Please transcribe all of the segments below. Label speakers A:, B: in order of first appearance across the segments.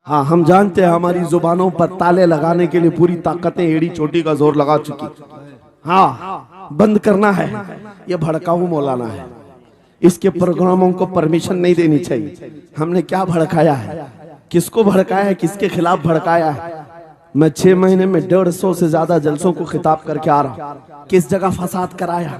A: हाँ, हम जानते हैं हमारी जुबानों पर ताले लगाने के लिए पूरी ताकतें एड़ी चोटी का जोर लगा चुकी। हाँ, बंद करना है। ये भड़काऊ मौलाना है, इसके प्रोग्रामों को परमिशन नहीं देनी चाहिए। हमने क्या भड़काया है, किसको भड़काया है, किसके खिलाफ भड़काया है? मैं 6 महीने में 150 से ज्यादा जलसों को खिताब करके आ रहा हूँ। किस जगह फसाद कराया,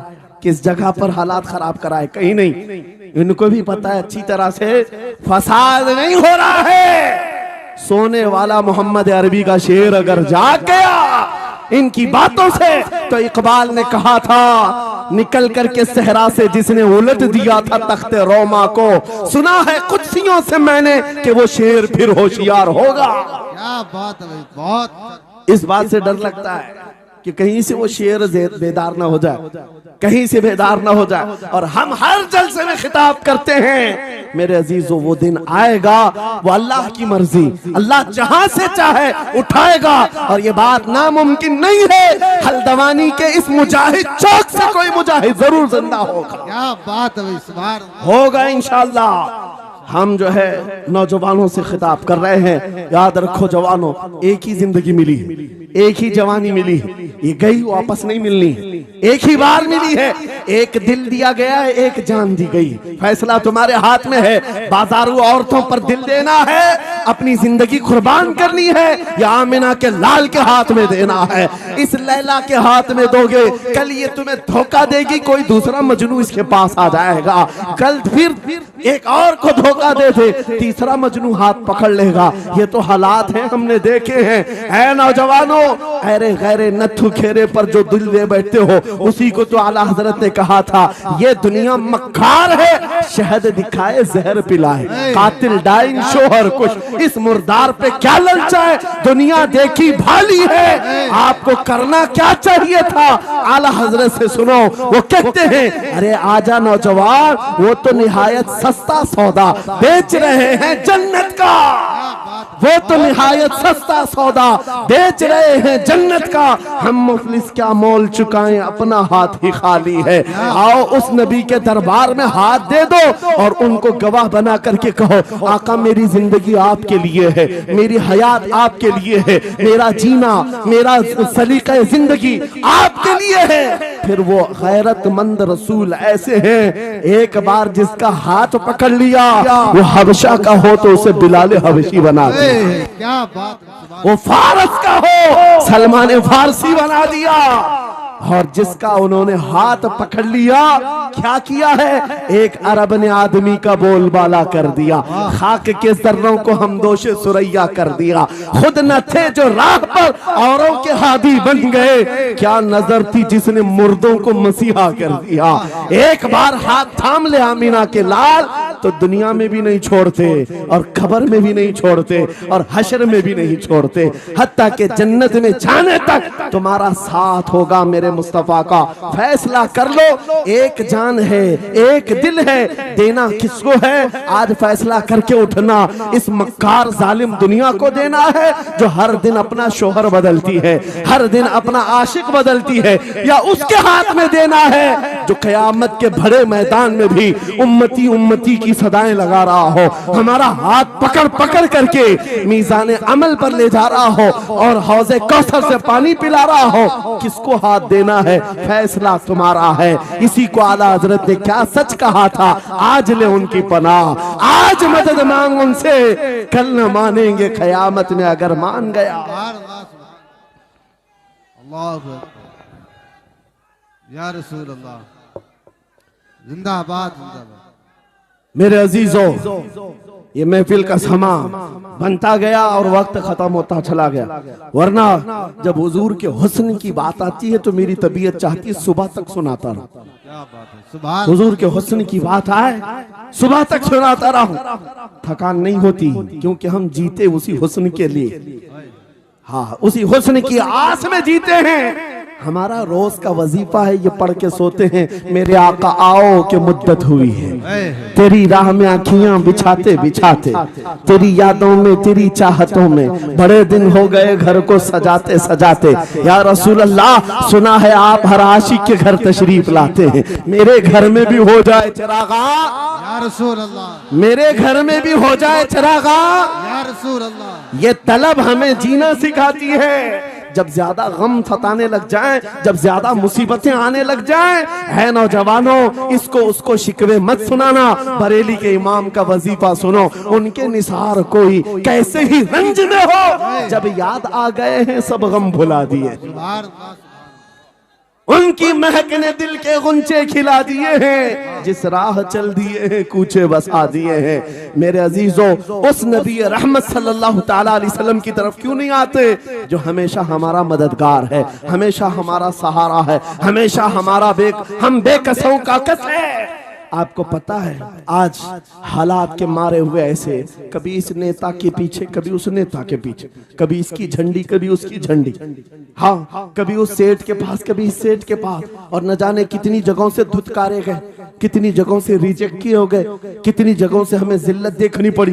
A: किस जगह पर हालात खराब कराए, कहीं नहीं। इनको भी पता है अच्छी तरह से फसाद नहीं हो रहा है। सोने वाला मोहम्मद अरबी का शेर अगर जाग गया इनकी बातों से, तो इकबाल ने कहा था निकल करके सहरा से जिसने उलट दिया था तख्ते रोमा को, सुना है कुदसियों से मैंने कि वो शेर फिर होशियार होगा।
B: क्या बात है, बहुत
A: इस बात से डर लगता है कि कहीं से वो शेर बेदार ना हो जाए, कहीं से बेदार ना हो जाए। और हम हर जलसे में खिताब करते हैं मेरे अजीजों, वो दिन आएगा, वो अल्लाह की मर्जी, अल्लाह जहां से चाहे उठाएगा। और ये बात नामुमकिन नहीं है, हल्द्वानी के इस मुजाहिद चौक से कोई मुजाहिद जरूर जिंदा होगा।
B: क्या बात है, इस बार
A: होगा इंशाअल्लाह। हम जो है नौजवानों से खिताब कर रहे हैं, याद रखो जवानों, एक ही जिंदगी मिली है, एक ही जवानी मिली है, ये गई वापस नहीं मिलनी, एक ही बार मिली है। एक दिल दिया गया है, एक जान दी गई। फैसला तुम्हारे हाथ में है। बाजारू औरतों पर दिल देना है, अपनी जिंदगी कुर्बान करनी है, या आमिना के लाल के हाथ में देना है। इस लैला के हाथ में दोगे, कल ये तुम्हें धोखा देगी, कोई दूसरा मजनू इसके पास आ जाएगा। कल फिर एक और को धोखा दे दे, तीसरा मजनू हाथ पकड़ लेगा। ये तो हालात हैं, हमने देखे हैं। ऐ नौजवानों, अरे गैरे नथु खेरे पर जो दिल दे बैठते हो, उसी को तो आला हजरत ने कहा था ये दुनिया मक्कार है, शहद दिखाए जहर पिलाए, कातिल डाइन शोहर कुछ, इस मुर्दार पे क्या ललचाए, दुनिया देखी भाली है, आपको करना क्या चाहिए था। आला हजरत से सुनो, वो कहते हैं अरे आजा नौजवान, वो तो निहायत सस्ता सौदा बेच रहे हैं जन्नत का, वो तो निहायत सस्ता सौदा बेच रहे हैं जन्नत का। हम मुफलिस क्या मोल चुकाएं, अपना हाथ ही खाली है। आओ उस नबी के दरबार में हाथ दे दो और उनको गवाह बना करके कहो आका मेरी जिंदगी आपके लिए है, मेरी हयात आपके लिए है, मेरा जीना, मेरा सलीका जिंदगी आपके लिए है। फिर वो गैरतमंद रसूल ऐसे हैं, एक बार जिसका हाथ पकड़ लिया वो हबशा का हो तो उसे बिलाल हबशी बना दिया,
B: क्या बात,
A: वो फारस का हो सलमान फारसी बना दिया। और जिसका उन्होंने हाथ पकड़ लिया, क्या किया है, एक अरब ने आदमी का बोलबाला कर दिया, खाक के जर्रों को हम दोषे सुरैया कर दिया। खुद न थे जो राह पर औरों के हादी बन गए, क्या नजर थी जिसने मुर्दों को मसीहा कर दिया। एक बार हाथ थाम ले आमीना के लाल तो दुनिया में भी नहीं छोड़ते, और खबर में भी नहीं छोड़ते, और हशर में भी नहीं छोड़ते, हत्ता के जन्नत में जाने तक तुम्हारा साथ होगा। मेरे मुस्तफा का फैसला कर लो, एक जान है, एक दिल है, देना किसको है, आज फैसला करके उठना। इस मक्कार जालिम दुनिया को देना है जो हर दिन अपना शोहर बदलती है, हर दिन अपना आशिक बदलती है, या उसके हाथ में देना है जो कयामत के बड़े मैदान में भी उम्मती उम्मती की सदाएं लगा रहा हो, हमारा हाथ पकड़ पकड़ करके मीज़ान अमल पर ले जा रहा हो और हौज़े कौसर से पानी पिला रहा हो। किसको हाथ देना है, फैसला तुम्हारा है। इसी को आला हजरत ने क्या सच कहा था, आज ले उनकी पनाह, आज मदद मांग उनसे, कल न मानेंगे कयामत में अगर मान गया।
B: अल्लाह या रसूल अल्लाह, जिंदाबाद जिंदाबाद।
A: मेरे अजीजों, ये महफिल का समा बनता गया और वक्त खत्म होता चला गया, वरना जब हुजूर के हुस्न की बात आती है तो मेरी तबीयत चाहती है सुबह तक सुनाता रहूं।
B: क्या बात है, सुभान
A: हुजूर के हुस्न की बात आए सुबह तक सुनाता रहूं, थकान नहीं होती, क्योंकि हम जीते उसी हुस्न के लिए। हाँ, उसी हुस्न की आस में जीते हैं। हमारा रोज का वजीफा है, ये पढ़ के सोते हैं, मेरे आका आओ के मुद्दत हुई है, तेरी राह में आँखियां बिछाते बिछाते, तेरी यादों में, तेरी चाहतों में, बड़े दिन हो गए घर को सजाते सजाते। या रसूल अल्लाह, सुना है आप हर आशिक के घर तशरीफ लाते हैं, मेरे घर में भी हो जाए चिरागा,
B: या रसूल अल्लाह,
A: मेरे घर में भी हो जाए चिरागा।
B: या रसूल अल्लाह।
A: ये तलब हमें जीना सिखाती है। जब ज्यादा गम सताने लग जाएं, जब ज्यादा मुसीबतें आने लग जाएं, है नौजवानों, इसको उसको शिकवे मत सुनाना, बरेली के इमाम का वजीफा सुनो, उनके निसार कोई कैसे ही रंज में हो, जब याद आ गए हैं सब गम भुला दिए,
B: सुभान अल्लाह।
A: उनकी महक ने दिल के गुंचे खिला दिए हैं, जिस राह चल दिए हैं कूचे बसा दिए हैं। मेरे अजीजों, उस नबी रहमत सल्लल्लाहु ताला अलैहि वसल्लम की तरफ क्यों नहीं आते, जो हमेशा हमारा मददगार है, हमेशा हमारा सहारा है, हमेशा हमारा हम बेकसों का कस है। आपको पता है आज हालात के मारे हुए ऐसे, कभी इस नेता के पीछे, कभी उस नेता के पीछे, कभी इसकी झंडी, कभी उसकी झंडी, हाँ, कभी उस सेठ के पास, कभी इस सेठ के पास, और न जाने कितनी जगहों से धुतकारे गए, कितनी जगहों से रिजेक्ट किए हो गए, कितनी जगहों से हमें जिल्लत देखनी पड़ी।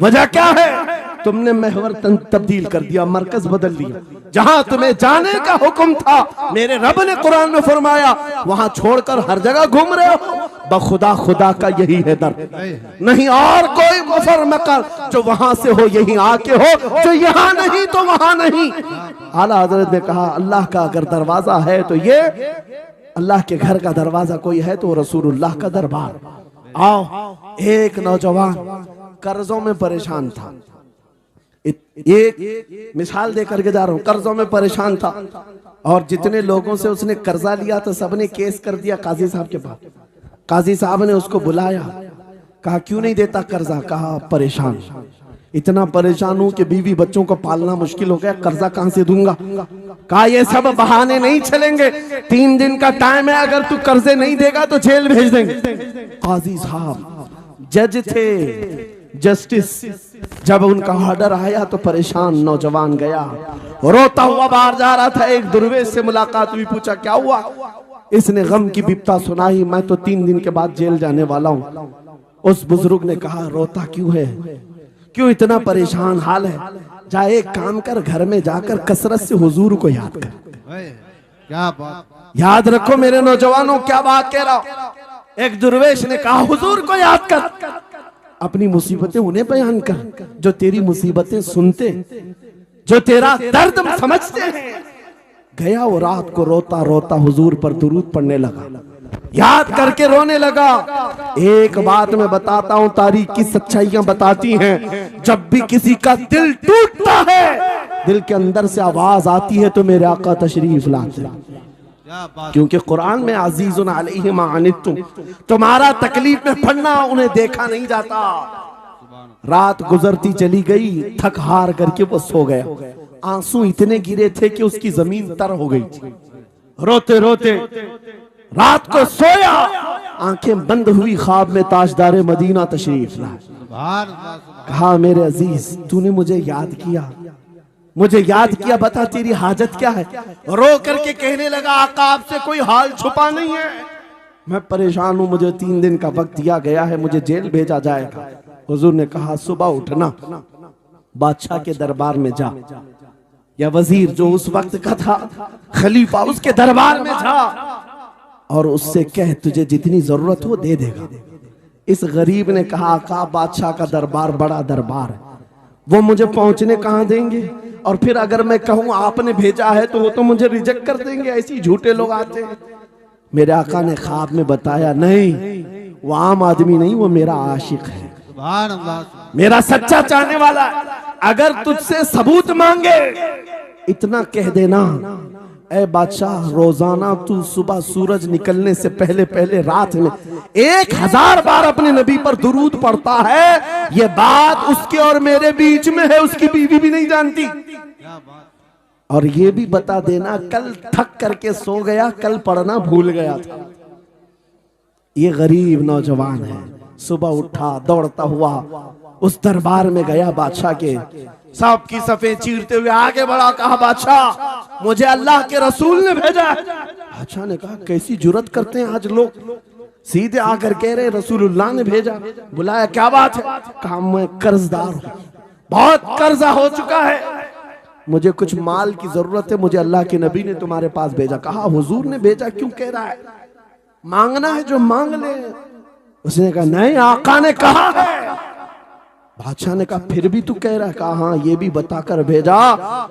A: वजह क्या है? तुमने महवर तब्दील कर दिया, मरकज बदल दिया। जहां तुम्हें जाने का हुक्म था, मेरे रब ने कुरान में फरमाया, वहां छोड़कर हर जगह घूम रहे हो। बखुदा खुदा का यही है दर, नहीं और कोई मुफर मकर, जो वहां से हो यही आके हो, जो यहाँ नहीं तो वहां नहीं। आला हजरत ने कहा, अल्लाह का अगर दरवाजा है तो ये अल्लाह के घर का दरवाजा कोई है तो रसूलुल्लाह का दरबार। आओ, एक नौजवान कर्जों में परेशान था, एक मिसाल दे करके जा रहा हूं, कर्जों में परेशान था, और जितने लोगों से उसने कर्जा लिया तो सबने केस कर दिया काजी साहब के पास। काजी साहब ने उसको बुलाया, कहा क्यों नहीं देता कर्जा? कहा परेशान, इतना परेशान हूं कि बीवी बच्चों को पालना मुश्किल हो गया, कर्जा कहां से दूंगा? कहा ये सब बहाने नहीं चलेंगे, 3 दिन का टाइम है, अगर तू कर्जे नहीं देगा तो जेल भेज देंगे। काजी साहब जज थे, जस्टिस, जब उनका ऑर्डर आया तो परेशान नौजवान गया, रोता हुआ बाहर जा रहा था। एक दुर्वेश से मुलाकात हुई, पूछा क्या हुआ? इसने गम की बिपता सुनाई, मैं तो 3 दिन के बाद जेल जाने वाला हूं। उस बुजुर्ग ने कहा, रोता क्यों है, क्यों इतना परेशान हाल है? जा एक काम कर, घर में जाकर कसरत से हुजूर को याद कर।
B: क्या बात,
A: याद रखो मेरे नौजवानों, क्या बात कह रहा हूं। एक दुर्वेश ने कहा, हुजूर को याद कर, अपनी मुसीबतें उन्हें बयान कर जो तेरी मुसीबतें सुनते, जो तेरा दर्द समझते हैं। गया वो रात को रोता रोता हुजूर पर दुरूद पढ़ने लगा, याद करके रोने लगा। एक बात मैं बताता हूं, तारीख की सच्चाइयां बताती हैं, जब भी किसी का दिल टूटता है, दिल के अंदर से आवाज आती है तो मेरे आका तशरीफ लाते हैं। क्योंकि कुरान में अजीजुन अलैहि मा अनित्तुम, तुम्हारा तकलीफ में पड़ना उन्हें देखा नहीं जाता। रात गुजरती चली गई, थक हार करके वो सो गया। आंसू इतने गिरे थे कि उसकी जमीन तर हो गई थी। रोते रोते रात को सोया, आंखें बंद हुई, ख्वाब में ताजदारे मदीना तशरीफ लाए। कहा मेरे अजीज, तूने मुझे याद किया, मुझे याद किया, बता तेरी हाजत क्या है? रो करके कहने लगा, आका आपसे कोई हाल छुपा नहीं है, मैं परेशान हूं, मुझे 3 दिन का वक्त दिया गया है, मुझे जेल भेजा जाएगा। हुजूर ने कहा, सुबह उठना, बादशाह के दरबार में जा, या वजीर जो उस वक्त का था, खलीफा, उसके दरबार में जा और उससे कह तुझे जितनी जरूरत हो दे देगा। इस गरीब ने कहा, आका बादशाह का दरबार बड़ा दरबार है, वो मुझे पहुंचने कहां देंगे, और फिर अगर मैं कहूं आपने भेजा है तो वो तो मुझे रिजेक्ट कर देंगे, ऐसे झूठे लोग आते हैं। मेरे आका ने ख्वाब में बताया, नहीं वो आम आदमी नहीं, वो मेरा आशिक है, मेरा सच्चा चाहने वाला है। अगर तुझसे सबूत मांगे, इतना कह देना, ऐ बादशाह, रोजाना तू सुबह सूरज निकलने से पहले पहले रात में 1000 बार अपने नबी पर दुरूद पढ़ता है। ये बात उसके और मेरे बीच में है, उसकी बीवी भी नहीं जानती। और ये भी बता देना, कल थक करके सो गया, कल पढ़ना भूल गया था। ये गरीब नौजवान है, सुबह उठा, दौड़ता हुआ उस दरबार में गया बादशाह के, सबकी सफेद चीरते हुए आगे बढ़ा, कहा बादशाह मुझे अल्लाह के रसूल ने भेजा है। बादशाह ने कहा कैसी जुर्रत करते हैं आज लोग, सीधे आकर कह रहे रसूलुल्लाह ने भेजा। बुलाया, क्या बात है? कहा मैं कर्जदार हूं, बहुत कर्जा हो चुका है, मुझे कुछ माल की जरूरत है, मुझे अल्लाह के नबी ने तुम्हारे पास भेजा। कहा हुजूर ने भेजा, क्यों कह रहा है? मांगना है जो मांग ले। उसने कहा नहीं, आका ने कहा है। बादशाह ने कहा फिर भी तू कह रहा है? कहा हाँ, ये भी बताकर भेजा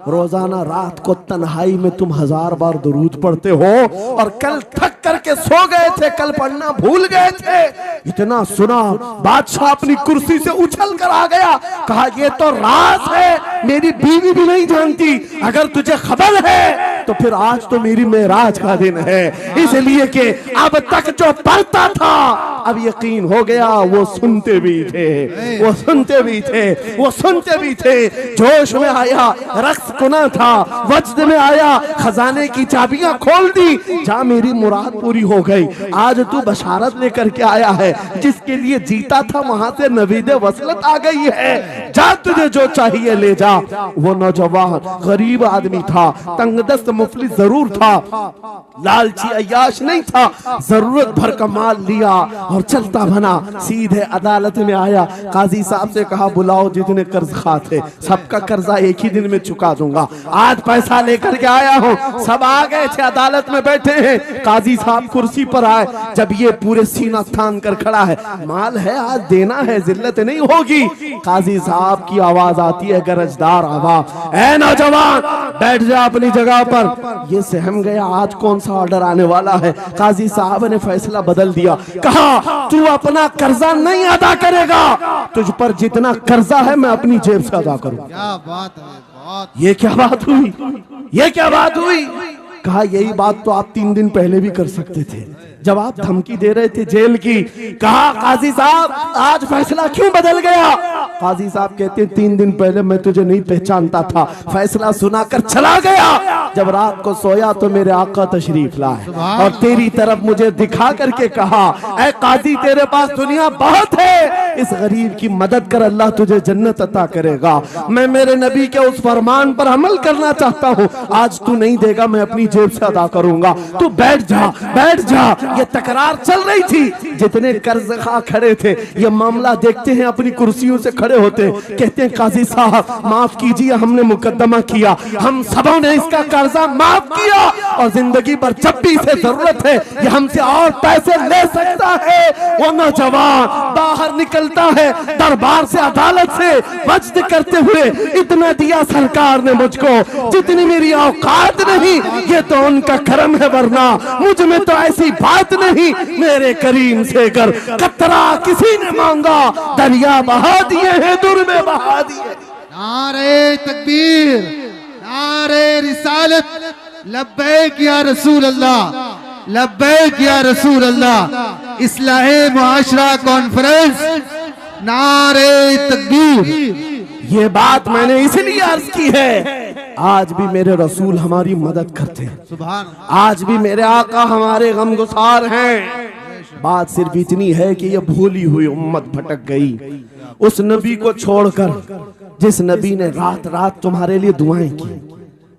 A: रोजाना रात को तन्हाई में तुम 1000 बार दुरूद पढ़ते हो, और कल थक करके सो गए थे, कल पढ़ना भूल गए थे। इतना सुना बादशाह अपनी कुर्सी से उछल कर आ गया। कहा ये तो राज है, मेरी बीवी भी नहीं जानती, अगर तुझे खबर है तो फिर आज तो मेरी मेराज का दिन है, इसलिए कि अब तक जो पढ़ता था अब यकीन हो गया वो सुनते भी थे, वो सुनते भी थे, वो सुनते भी थे। जोश में आया, रक्स कुना था, वज्द में आया, खजाने की चाबियां खोल दी, जा मेरी मुराद पूरी हो गई। आज तू बशारत लेकर के आया है, जिसके लिए जीता था वहां से नवीद वसलत आ गई है, जा तुझे जो चाहिए ले जा। वो नौजवान गरीब आदमी था, तंगदस्त मुफलिस जरूर था, लालची अय्याश नहीं था, जरूरत भर का माल लिया और चलता बना, सीधे अदालत में आया। काजी साहब से कहा बुलाओ जितने कर्ज खा थे, सबका कर्जा एक ही दिन में चुका दूंगा, आज पैसा लेकर के आया हूँ। सब आ गए थे, अदालत में बैठे हैं। काजी साहब कुर्सी पर आए, जब ये पूरे सीना थान कर खड़ा है, माल है आज देना है, जिल्लत नहीं होगी। काजी साहब की आवाज आती है, गरजदार आवाज, ऐ नौजवान बैठ जा अपनी जगह पर। ये सहम गया, आज कौन सा ऑर्डर आने वाला है। काजी साहब ने फैसला बदल दिया, कहा तू अपना कर्जा नहीं अदा करेगा, तुझ पर जितना कर्जा है मैं अपनी जेब से अदा करूं।
B: क्या बात है, बहुत।
A: ये क्या बात हुई, ये क्या बात हुई? कहा यही बात तो आप 3 दिन पहले भी कर सकते थे, जब आप धमकी दे रहे थे जेल की। कहा काजी साहब आज फैसला क्यों बदल गया? काजी साहब कहते 3 दिन पहले मैं तुझे नहीं पहचानता था, फैसला सुनाकर चला गया, जब रात को सोया तो मेरे आका तशरीफ लाए और तेरी तरफ मुझे दिखा करके कहा, ऐ काजी तेरे पास दुनिया बहुत है, इस गरीब की मदद कर, अल्लाह तुझे जन्नत अता करेगा। मैं मेरे नबी के उस फरमान पर अमल करना चाहता हूँ, आज तू नहीं देगा मैं अपनी जेब से अदा करूंगा, तू बैठ जा, बैठ जा। ये तकरार चल रही थी, जितने कर्ज खा खड़े थे ये मामला देखते हैं, अपनी कुर्सियों से खड़े होते, कहते हैं काजी साहब माफ कीजिए, हमने मुकदमा किया, हम सबों ने इसका कर्जा माफ किया, और जिंदगी भर जब भी इसे जरूरत है ये हमसे और पैसे ले सकता है। वो नौजवान बाहर निकलता है दरबार से, अदालत से, वज्द करते हुए, इतना दिया सरकार ने मुझको जितनी मेरी औकात नहीं, ये तो उनका करम है, वरना मुझ में तो ऐसी बात नहीं, मेरे करीम से कर कतरा किसी ने मांगा, दरिया बहा दिए हैं, दुर में बहा दिए।
B: नारे तकबीर, नारे रिसालत, लब्बैक या रसूल अल्लाह, लब्बैक या रसूल अल्लाह। इस्लाहे मुआशरा कॉन्फ्रेंस, नारे तकबीर।
A: ये बात मैंने इसलिए अर्ज की है, आज भी मेरे रसूल हमारी मदद करते हैं,
B: सुभान,
A: आज भी मेरे आका हमारे गमगुसार हैं। बात सिर्फ इतनी है कि ये भूली हुई उम्मत भटक गई उस नबी को छोड़कर, जिस नबी ने रात रात तुम्हारे लिए दुआएं की,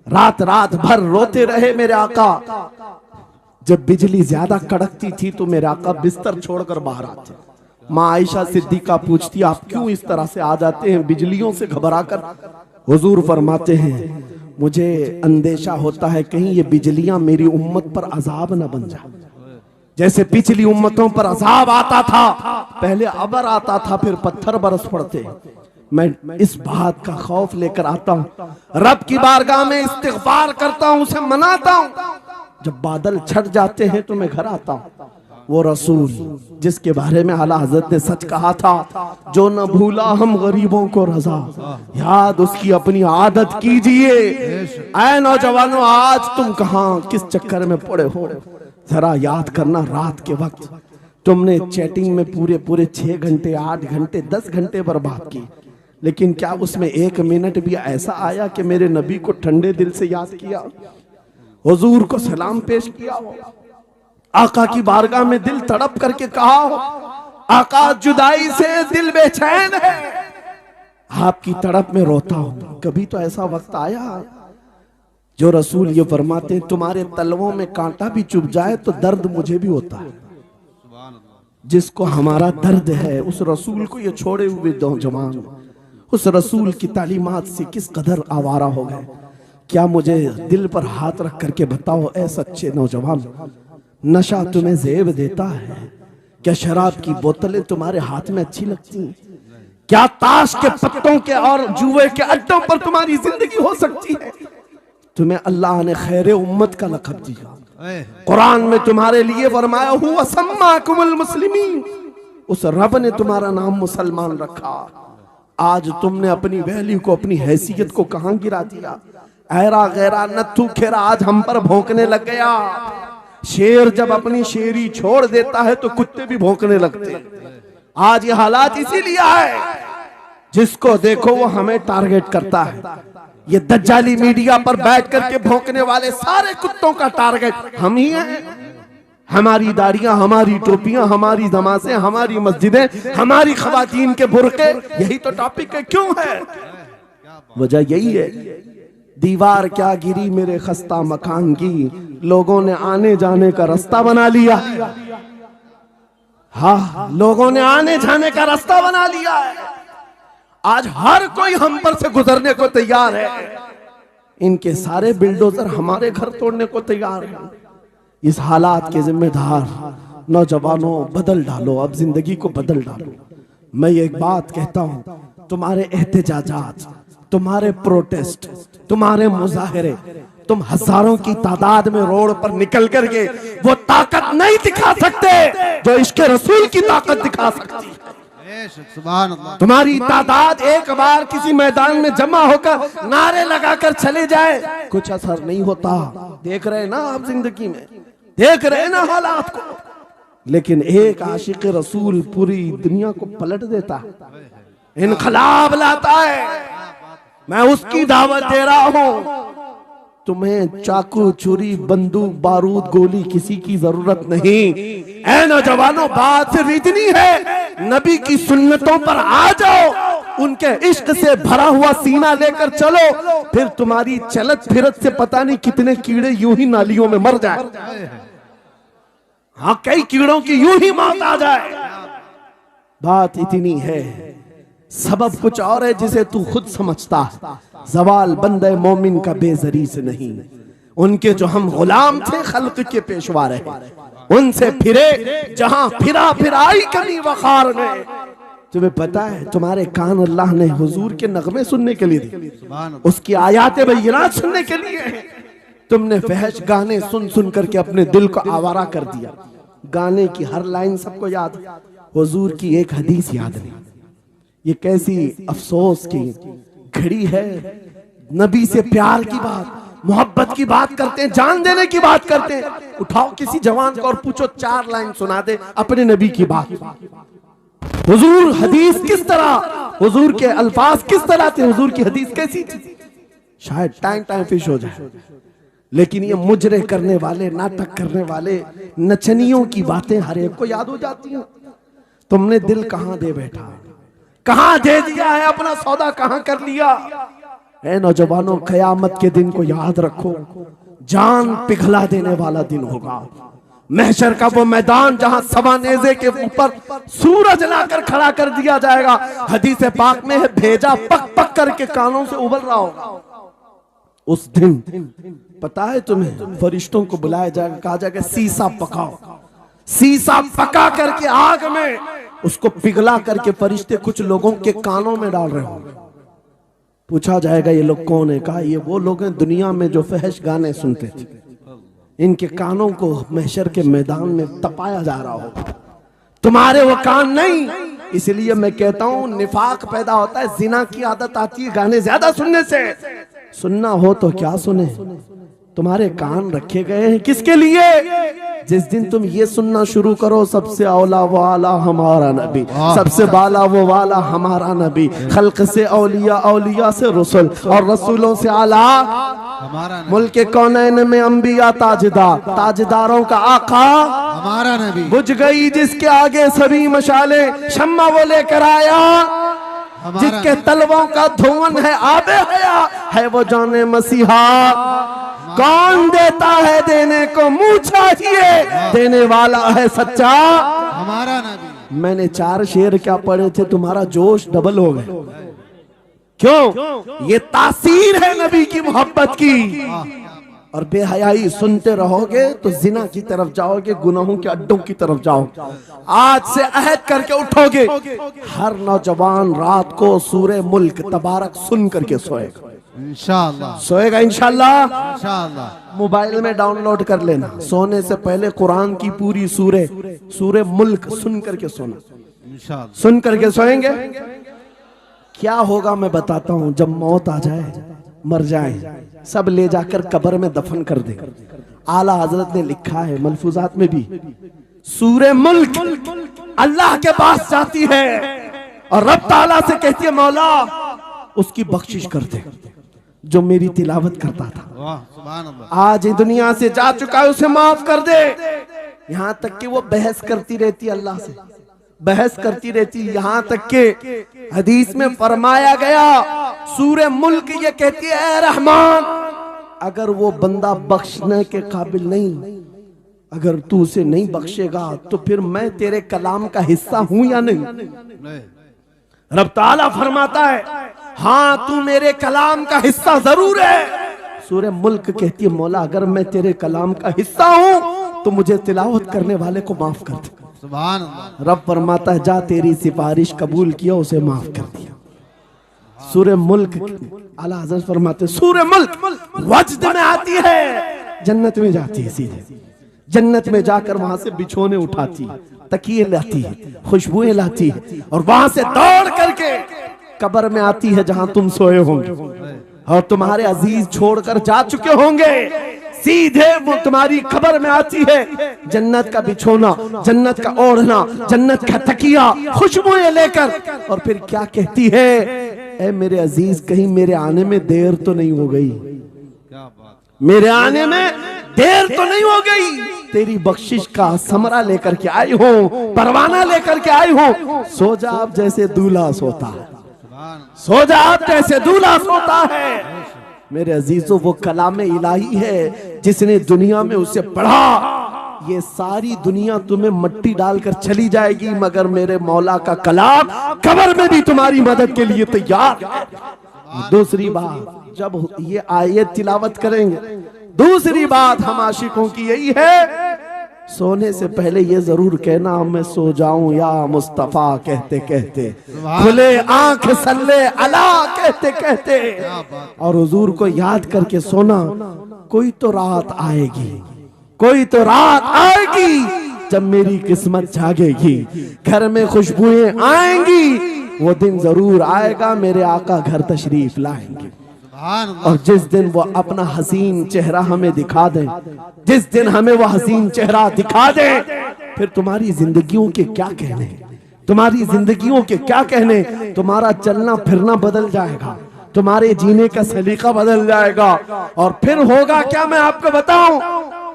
A: रात रात भर रोते रहे मेरे आका। जब बिजली ज्यादा कड़कती थी तो मेरे आका बिस्तर छोड़कर बाहर आते। माँ आयशा सिद्दीका पूछती आप क्यों इस तरह से आ जाते हैं बिजलियों से घबराकर? हुजूर फरमाते हैं मुझे अंदेशा होता है कहीं ये बिजलियां मेरी उम्मत पर अजाब न बन जाए, जैसे पिछली उम्मतों पर अजाब आता था, पहले अबर आता था फिर पत्थर बरस पड़ते। मैं इस बात का खौफ लेकर आता हूँ, रब की बारगाह में इस्तिग़फार करता हूँ, उसे मनाता हूँ। जब बादल छट जाते हैं तो मैं घर आता हूँ। वो रसूल जिसके बारे में आला हजरत ने सच कहा था, जो न भूला हम गरीबों को रजा, याद उसकी अपनी आदत कीजिए। ऐ नौजवानों आज तुम कहाँ किस चक्कर में पड़े हो, जरा याद करना। रात के वक्त तुमने चैटिंग में पूरे पूरे 6 घंटे 8 घंटे 10 घंटे बर्बाद की, लेकिन क्या उसमें 1 मिनट भी ऐसा आया कि मेरे नबी को ठंडे दिल से याद किया, हुजूर को सलाम पेश किया हो, आका की बारगाह में दिल तड़प करके कहा हो, आका जुदाई से दिल बेचैन है, आपकी तड़प में रोता हो? कभी तो ऐसा वक्त आया जो रसूल ये फरमाते हैं तुम्हारे तलवों में कांटा भी चुभ जाए तो दर्द मुझे भी होता है। जिसको हमारा दर्द है उस रसूल को ये छोड़े हुए नौजवान उस रसूल की तालीमात से किस कदर आवारा हो गए। क्या मुझे दिल पर हाथ रख करके बताओ ऐ सच्चे नौजवान, नशा तुम्हें जेब देता है? क्या शराब की बोतलें तुम्हारे हाथ में अच्छी लगती हैं? क्या ताश के पत्तों के और जुए के अड्डों पर तुम्हारी जिंदगी हो सकती है? तुम्हें अल्लाह ने खैर उम्मत का लक़ब दिया। कुरान में तुम्हारे लिए फरमाया हुआ सम्माकुमुल मुस्लिमीन, उस रब ने तुम्हारा नाम मुसलमान रखा। आज तुमने अपनी वैल्यू को, अपनी हैसियत को कहां गिरा दिया? ऐरा गैरा नत्थू खेरा आज हम पर भौंकने लग गया। शेर जब अपनी शेरी छोड़ देता है तो कुत्ते भी भौंकने लगते हैं। आज ये हालात इसीलिए है, जिसको देखो वो हमें टारगेट करता है। ये दज्जाली मीडिया पर बैठ करके भौंकने वाले सारे कुत्तों का टारगेट हम ही हैं। हमारी दाढ़ियां, हमारी टोपियां, हमारी नमाज़ें, हमारी मस्जिदें, हमारी खवातीन के बुर्के, यही तो टॉपिक है। क्यों है? वजह यही है, दीवार क्या गिरी मेरे खस्ता मकान की, लोगों ने आने जाने का रास्ता बना लिया। हाँ, लोगों ने आने जाने का रास्ता बना लिया है। आज हर कोई हम पर से गुजरने को तैयार है। इनके सारे बिल्डोजर हमारे घर तोड़ने को तैयार हैं। इस हालात के जिम्मेदार नौजवानों बदल डालो, अब जिंदगी को बदल डालो। मैं एक बात कहता हूं, तुम्हारे एहतजाजात, तुम्हारे प्रोटेस्ट, तुम्हारे मुजाहरे, तुम हजारों की तादाद में रोड पर निकल करके वो ताकत नहीं दिखा सकते जो इश्क रसूल की ताकत दिखा सकती है। तुम्हारी तादाद एक बार किसी मैदान में जमा होकर नारे लगाकर चले जाए, कुछ असर नहीं होता। देख रहे ना आप जिंदगी में, देख रहे ना हालात को। लेकिन एक आशिक रसूल पूरी दुनिया को पलट देता है, इनकलाब लाता है। मैं उसकी दावत दे रहा हूं। तुम्हें चाकू, छुरी, बंदूक, बारूद, गोली किसी की जरूरत नहीं। ऐ नौजवानों, बात सिर्फ इतनी है, नबी की सुन्नतों पर आ जाओ, उनके इश्क से भरा हुआ सीना लेकर चलो, फिर तुम्हारी चलत फिरत से पता नहीं कितने कीड़े यूं ही नालियों में मर जाए। हाँ, कई कीड़ों की यूं ही मौत आ जाए। बात इतनी है, सबब कुछ और है जिसे तू खुद समझता है। जवाल बंदे मोमिन का बेजरी से नहीं, उनके जो हम गुलाम थे खल्क के पेशवा रहे, उनसे फिरे जहां फिरा फिराई कमी वखार में। तुम्हें पता है, तुम्हारे कान अल्लाह ने हुजूर के नगमे सुनने के लिए दिए, उसकी आयात बय्यिनात सुनने के लिए। तुमने फहश गाने सुन सुन करके अपने दिल को आवारा कर दिया। गाने की हर लाइन सबको याद, हुजूर की एक हदीस याद नहीं। ये कैसी अफसोस की घड़ी है। नबी से प्यार की बात, मोहब्बत की बात करते हैं, जान देने की बात करते हैं। उठाओ किसी जवान को और पूछो 4 लाइन सुना दे अपने नबी की बात। हुजूर हदीस किस तरह, हुजूर के अल्फाज किस तरह थे, हुजूर की हदीस कैसी थी, शायद टाइम फिश हो जाए। लेकिन ये मुजरे करने वाले, नाटक करने वाले नचनियों की बातें हर एक को याद हो जाती हैं। तुमने दिल कहां दे बैठा, कहां दे दिया है, अपना सौदा कहां कर लिया। ऐ नौजवानों, कयामत के दिन को याद रखो, जान पिघला देने वाला दिन होगा। महशर का वो मैदान जहां सवानेजे के ऊपर सूरज लाकर खड़ा कर दिया जाएगा। हदीस पाक में है, भेजा पक पक करके कानों से उबल रहा होगा। उस दिन पता है तुम्हें, फरिश्तों को बुलाया जाएगा, कहा जाएगा सीसा पकाओ। सीसा पका करके आग में उसको पिघला करके फरिश्ते कुछ लोगों के कानों में डाल रहे होंगे। पूछा जाएगा ये लोग कौन है? कहा ये वो लोग हैं दुनिया में जो फहश गाने सुनते थे, इनके कानों को महशर के मैदान में तपाया जा रहा होगा। तुम्हारे वो कान नहीं। इसलिए मैं कहता हूं, निफाक पैदा होता है, जिना की आदत आती है गाने ज्यादा सुनने से। सुनना हो तो क्या सुने, तुम्हारे कान रखे गए हैं किसके लिए? जिस दिन तुम ये सुनना शुरू करो, सबसे औला वो आला हमारा नबी, सबसे बाला वो वाला हमारा नबी, खल्क से औलिया, औलिया से रसूल और रसूलों से आला हमारा नबी, मुल्क कौनैन में अंबिया ताजदार, ताजदारों का आका हमारा नबी। बुझ गई जिसके आगे सभी मशाले, शम्मा वो लेकर आया जिसके तलवों का धुआं है आबे हया, है वो जाने मसीहा। कौन देता है देने को मुंह चाहिए, देने वाला है सच्चा
B: हमारा नबी।
A: मैंने 4 शेर क्या पढ़े थे, तुम्हारा जोश डबल हो गए। क्यों? ये तासीर है नबी की मोहब्बत की। और बेहयाई सुनते रहोगे तो जिना की तरफ जाओगे, गुनाहों के अड्डों की तरफ जाओगे। आज से अहद करके उठोगे, हर नौजवान रात को सूरे मुल्क तबारक सुन करके सोएगा।
B: इंशाअल्लाह
A: सोएगा इंशाअल्लाह।
B: इंशाअल्लाह।
A: मोबाइल में डाउनलोड कर लेना, सोने से पहले कुरान की पूरी सूरे मुल्क सुन करके सोना।
B: इंशाअल्लाह
A: सुन करके सोएंगे। क्या होगा मैं बताता हूं। जब मौत आ जाए, मर जाए, सब ले जाकर कब्र में दफन कर दे। आला हजरत ने लिखा है मलफूजात में भी, सूरे मुल्क अल्लाह के पास जाती है और रब ताला से कहती है मौला उसकी बख्शिश कर दे जो मेरी तिलावत करता था।
B: वाह सुभान अल्लाह।
A: आज दुनिया से जा चुका है, उसे माफ कर दे। यहां तक कि वो बहस करती रहती अल्लाह से, बहस करती रहती। यहां तक के हदीस में फरमाया गया, सूरे मुल्क ये कहती है ऐ रहमान, अगर वो बंदा बख्शने के काबिल नहीं, अगर तू उसे नहीं बख्शेगा तो फिर मैं तेरे कलाम का हिस्सा हूं या नहीं। रब ताला फरमाता है हाँ तू मेरे कलाम का हिस्सा जरूर है। सूरे मुल्क कहती है मौला अगर मैं तेरे कलाम का हिस्सा हूं तो मुझे तिलावत करने वाले को माफ कर दे।
B: सुभान अल्लाह।
A: रब फरमाता है जा तेरी सिफारिश कबूल किया, उसे माफ कर दिया। सूरे मुल्क आला हज़रत फरमाते सूरे मुल्क वजद में आती है, जन्नत में जाती है, सीधे जन्नत में जाकर वहां से बिछोने उठाती है, तकिए लाती है, खुशबुएं लाती है और वहां से दौड़ करके कब्र में आती है जहां तुम सोए होंगे और तुम्हारे अजीज छोड़कर जा चुके होंगे। सीधे वो तुम्हारी खबर में आती है, जन्नत का बिछोना, जन्नत का ओढ़ना, जन्नत का तकिया, खुशबुएं लेकर, और फिर क्या कहती है, ऐ मेरे अजीज कहीं मेरे आने में देर तो नहीं हो गई,
B: क्या बात।
A: मेरे आने में देर तो नहीं हो गई, तेरी बख्शिश का समरा लेकर के आई हूँ, परवाना लेकर के आई हूँ। सो जा आप जैसे दूल्हा सोता है, सो जा आप जैसे दूल्हा सोता है। मेरे अजीजों वो कलाम इलाही है जिसने दुनिया में उसे पढ़ा। ये सारी दुनिया तुम्हें मट्टी डालकर चली जाएगी मगर मेरे मौला का कलाम कब्र में भी तुम्हारी मदद के लिए तैयार है। दूसरी बात जब ये आयत तिलावत करेंगे, दूसरी बात हम आशिकों की यही है, सोने से पहले ये जरूर कहना मैं सो जाऊं या मुस्तफा कहते कहते, खुले आंख सल्ले अला कहते कहते, और हुजूर को याद करके सोना। कोई तो रात आएगी, कोई तो रात आएगी जब मेरी किस्मत जागेगी, घर में खुशबुएं आएंगी, वो दिन जरूर आएगा मेरे आका घर तशरीफ लाएंगे। और जिस दिन वो अपना हसीन चेहरा हमें दिखा दे, जिस दिन हमें वो हसीन चेहरा दिखा दे, फिर तुम्हारी जिंदगियों के क्या कहने, तुम्हारी जिंदगियों के क्या कहने, तुम्हारा चलना फिरना बदल जाएगा, तुम्हारे जीने का सलीका बदल जाएगा। और फिर होगा क्या मैं आपको बताऊं,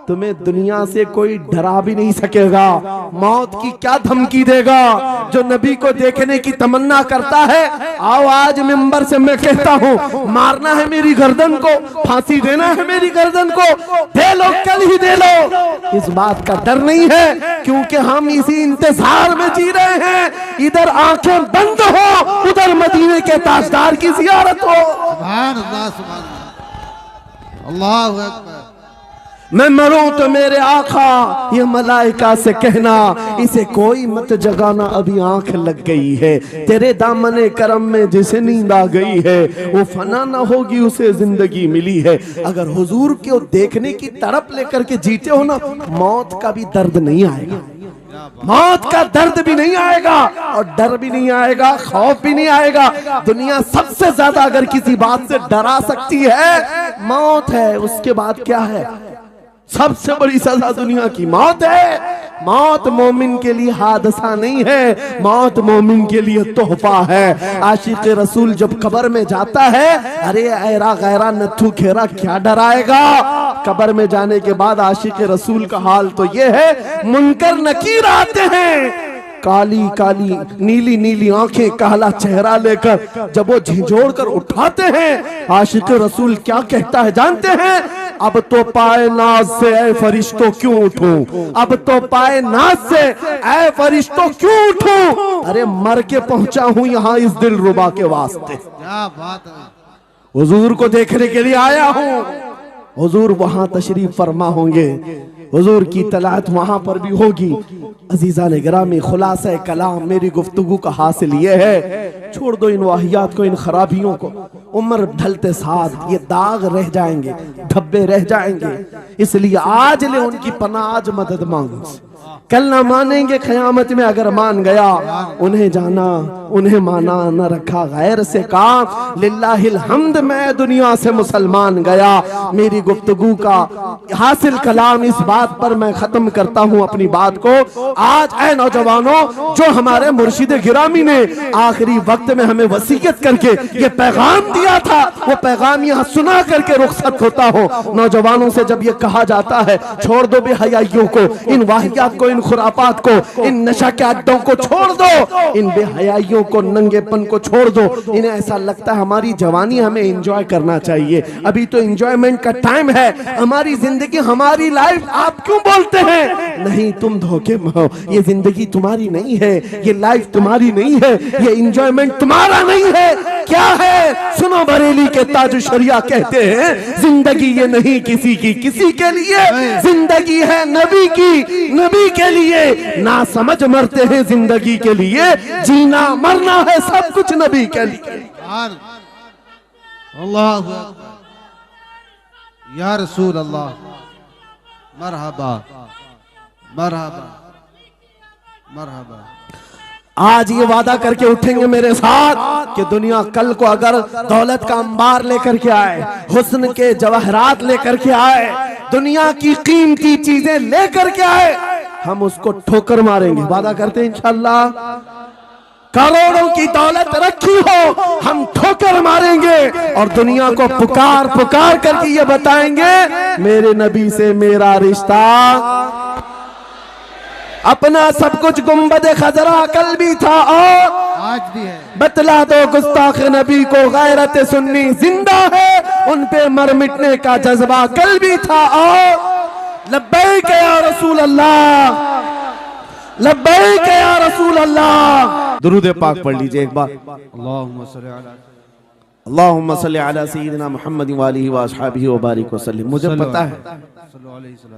A: तुम्हें दुनिया से कोई डरा भी नहीं सकेगा। मौत की क्या धमकी देगा? जो नबी को देखने की तमन्ना करता है, आओ आज मिंबर से मैं कहता हूँ, मारना है मेरी गर्दन को, फांसी देना है मेरी गर्दन को, दे लो कल ही दे लो। इस बात का डर नहीं है क्योंकि हम इसी इंतजार में जी रहे हैं, इधर आंखें बंद हो, उधर मदीने के ताजदार की जियारत हो।
B: सुभान अल्लाह, सुभान अल्लाह, अल्लाहु अकबर।
A: मैं मरूं तो मेरे आका ये मलाइका से कहना, इसे कोई मत जगाना अभी आंख लग गई है, तेरे दामने करम में जिसे नींद आ गई है वो फना ना होगी उसे जिंदगी मिली है। अगर हुजूर को देखने की तड़प लेकर के जीते हो ना, मौत का भी दर्द नहीं आएगा, मौत का दर्द भी नहीं आएगा और डर भी नहीं आएगा, खौफ भी नहीं आएगा। दुनिया सबसे ज्यादा अगर किसी बात से डरा सकती है मौत है, उसके बाद क्या है? सबसे बड़ी सजा दुनिया की मौत है। मौत मोमिन के लिए हादसा नहीं है, मौत मोमिन के लिए तोहफा है। आशिक रसूल जब कब्र में जाता है, अरे ऐरा गैरा नथु खेरा क्या डराएगा? कब्र में जाने के बाद आशिक रसूल का हाल तो ये है, मुनकर नकीर आते हैं, काली काली नीली नीली आंखें, काला चेहरा लेकर जब वो झिझोड़ कर उठाते हैं, आशिक रसूल क्या कहता है जानते हैं? अब तो पाए नाज से ऐ फरिश्तों क्यों उठूं, अब तो पाए नाज से ऐ फरिश्तों क्यों उठूं, अरे मर के पहुंचा हूं यहाँ इस दिल रुबा के वास्ते।
B: क्या बात है।
A: हुजूर को देखने के लिए आया हूं। हुजूर वहां तशरीफ फरमा होंगे, हुजूर की तलात वहां पर भी होगी। अजीजा ने गिरामी, खुलासा कलाम मेरी गुफ्तगू का हासिल ये है, छोड़ दो इन वाहियात को, इन खराबियों को। उम्र ढलते साथ ये दाग रह जाएंगे, धब्बे रह जाएंगे, इसलिए आज ले उनकी पनाह, आज मदद मांगो। कल ना मानेंगे क़यामत में, अगर मान गया उन्हें जाना उन्हें माना, न रखा गैर से काम। लिल्लाहिल हम्द, मैं दुनिया से मुसलमान गया। मेरी गुफ्तगू का हासिल कलाम इस बात पर मैं खत्म करता हूँ अपनी बात को। आज ऐ नौजवानों, जो हमारे मुर्शिद गिरामी ने आखिरी वक्त में हमें वसीयत करके ये पैगाम दिया था, वो पैगाम यहाँ सुना करके रुखसत होता हो। नौजवानों से जब ये कहा जाता है छोड़ दो बेहयाइयों को, इन वाहियात को, इन खुरापात को, इन नशा के अड्डों को छोड़ दो, इन बेहयाइयों को, नंगेपन को छोड़ दो। इन्हें ऐसा लगता है हमारी जवानी हमें एंजॉय करना चाहिए, अभी तो एंजॉयमेंट का टाइम है, हमारी जिंदगी हमारी लाइफ आप क्यों बोलते हैं? नहीं, तुम धोखे में हो, ये जिंदगी तुम्हारी नहीं है, ये लाइफ तुम्हारी नहीं है, ये एंजॉयमेंट तुम्हारा नहीं है। क्या है? सुनो, बरेली के ताज शरिया कहते हैं जिंदगी ये नहीं किसी की किसी के लिए, जिंदगी है नबी की नबी के लिए। ना समझ मरते हैं जिंदगी के लिए, जीना मरना है सब कुछ नबी के लिए।
B: अल्लाह या रसूल अल्लाह, मरहबा मरहबा मरहबा।
A: आज ये वादा करके उठेंगे मेरे साथ कि दुनिया कल को अगर दौलत का अंबार लेकर के आए, हुस्न के जवाहरात लेकर के आए, दुनिया की कीमती चीजें लेकर के आए, हम उसको ठोकर मारेंगे। वादा करते हैं इंशाअल्लाह। करोड़ों की दौलत रखी हो, हम ठोकर मारेंगे और दुनिया को पुकार पुकार करके ये बताएंगे मेरे नबी से मेरा रिश्ता, अपना सब कुछ गुंबद खजरा कल भी था और
B: आज भी है।
A: बतला दो गुस्ताख नबी को गैरत सुन्नी जिंदा है, उन पे मर मिटने का जज्बा कल भी था और लब्बैक या रसूल अल्लाह, लब्बैक या रसूल अल्लाह। दुरूद पाक पढ़ लीजिए एक बार।
B: अल्लाहुम्मा सल्ली अला
A: अल्लाहुम्मा सल्ली अला सय्यिदिना मुहम्मद व आलिहि व अस्हाबिहि व बारिक वसल्लम। मुझे पता है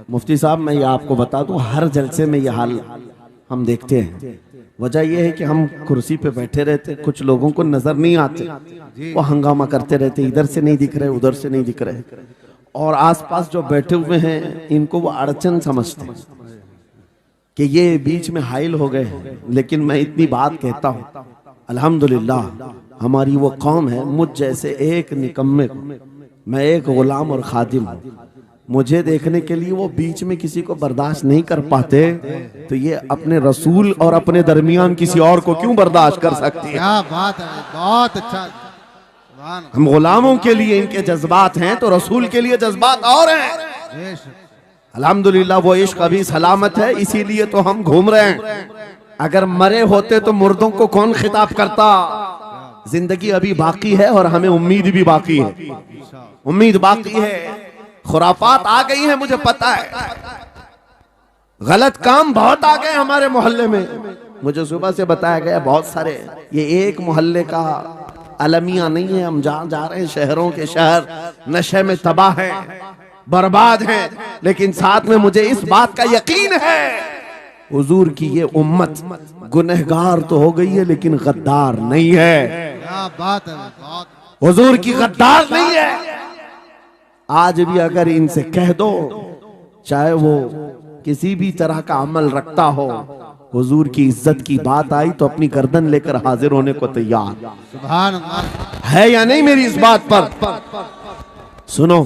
A: मुफ्ती साहब, मैं ये आपको बता दूं, हर जलसे में ये हाल हम देखते हैं। वजह यह है कि हम कुर्सी पे बैठे रहते, कुछ लोगों को नजर नहीं आते, वो हंगामा करते रहते, इधर से नहीं दिख रहे, उधर से नहीं दिख रहे, और आसपास जो बैठे हुए हैं इनको वो अड़चन समझते हैं कि ये बीच में हाइल हो गए। लेकिन मैं इतनी बात कहता हूँ, अल्हम्दुलिल्लाह हमारी वो कौम है, मुझ जैसे एक निकम्मे को, मैं एक गुलाम और खादिम हूँ, मुझे देखने के लिए वो बीच में किसी को बर्दाश्त नहीं कर पाते, तो ये अपने रसूल और अपने दरमियान किसी और को क्यों बर्दाश्त कर सकती है?
B: क्या बात है, बहुत अच्छा।
A: हम गुलामों के लिए इनके जज्बात हैं तो रसूल के लिए जज्बात और हैं। अल्हम्दुलिल्लाह वो इश्क अभी सलामत है, इसीलिए तो हम घूम रहे हैं। अगर मरे होते तो मुर्दों को कौन खिताब करता? जिंदगी अभी बाकी है और हमें उम्मीद भी बाकी है, उम्मीद बाकी है। खुराफात आ गई है, मुझे पता है, गलत काम बहुत आ गए हमारे मोहल्ले में। मुझे सुबह से बताया गया बहुत सारे, ये एक मोहल्ले का अलमिया नहीं है, हम जहाँ जा रहे हैं शहरों के शहर नशे में तबाह हैं, बर्बाद हैं। लेकिन साथ में मुझे इस बात का यकीन है हुजूर की ये उम्मत गुनहगार तो हो गई है लेकिन गद्दार नहीं है।
B: क्या बात है, बहुत।
A: हुजूर की गद्दार नहीं है। आज भी अगर इनसे कह दो, चाहे वो किसी भी तरह का अमल रखता हो, हुजूर की इज्जत की बात आई तो अपनी गर्दन लेकर हाजिर होने को तैयार
B: सुभान अल्लाह
A: है या नहीं मेरी इस बात पर? सुनो,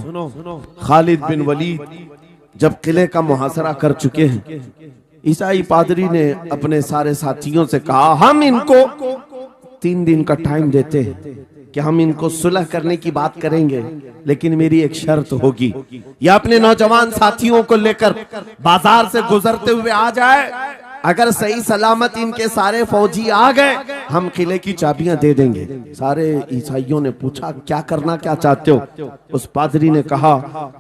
A: खालिद बिन वलीद जब किले का मुहासरा कर चुके हैं, ईसाई पादरी ने अपने सारे साथियों से कहा हम इनको 3 दिन का टाइम देते हैं कि हम इनको सुलह करने की बात करेंगे, लेकिन मेरी एक शर्त होगी, या अपने नौजवान साथियों को लेकर बाजार से गुजरते हुए आ जाए अगर सही सलामत इनके सारे फौजी आ गए हम किले की चाबियां दे देंगे। सारे ईसाइयों ने पूछा क्या करना क्या चाहते हो? उस पादरी ने कहा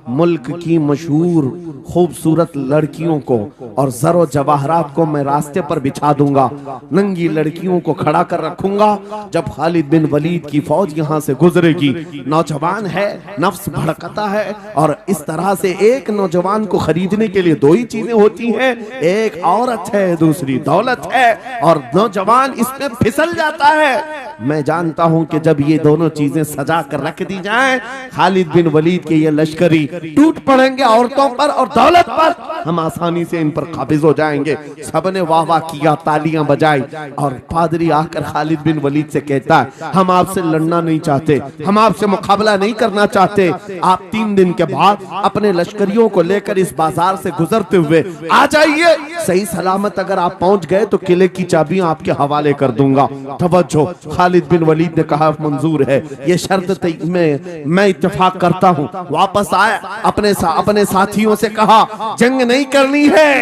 A: मुल्क की मशहूर खूबसूरत लड़कियों को और जरो जवाहरात को मैं रास्ते पर बिछा दूंगा, नंगी लड़कियों को खड़ा कर रखूंगा। जब खालिद बिन वलीद की फौज यहाँ से गुजरेगी, नौजवान है, नफ्स भड़कता है, और इस तरह से एक नौजवान को खरीदने के लिए दो ही चीजें होती हैं, एक औरत है, दूसरी दौलत है, और नौजवान इसमें फिसल जाता है। मैं जानता हूं कि जब ये दोनों चीजें सजा कर रख दी जाएं, खालिद बिन वलीद के ये लश्करी टूट पड़ेंगे औरतों पर और दौलत पर, हम आसानी से इन पर काबिज हो जाएंगे। सबने वाह वाह किया, तालियां बजाई, और पादरी आकर खालिद बिन वलीद से कहता है हम आपसे लड़ना नहीं चाहते, हम आपसे मुकाबला नहीं करना चाहते। आप 3 दिन के बाद अपने लश्करियों को लेकर इस बाजार से गुजरते हुए आ जाइए। सही सलामत अगर आप पहुंच गए तो किले की चाबियां आपके हवाले कर दूंगा। तवज्जो, खालिद बिन वलीद ने कहा मंजूर है, ये शर्त मैं इत्तेफाक करता हूँ। वापस आए, अपने साथियों से कहा जंग नहीं करनी है,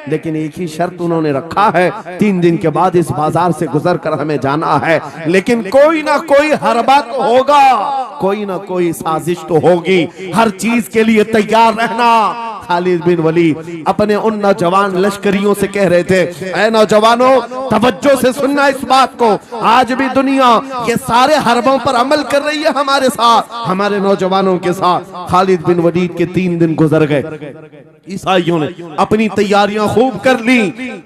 A: लेकिन एक ही शर्त उन्होंने रखा है, 3 दिन के बाद इस बाजार से गुजर कर हमें जाना है, लेकिन कोई ना कोई हरबा तो होगा, कोई ना कोई साजिश तो होगी, हर चीज के लिए तैयार रहना। खालिद बिन वलीद अपने उन नौजवान लश्करियों से कह रहे थे, ऐ नौजवानों तवज्जो से सुनना इस बात को, आज भी दुनिया ये सारे हरबों पर अमल कर रही है हमारे साथ, हमारे नौजवानों के साथ। खालिद बिन वलीद के 3 दिन गुजर गए, ईसाइयों ने अपनी तैयारियां खूब कर ली,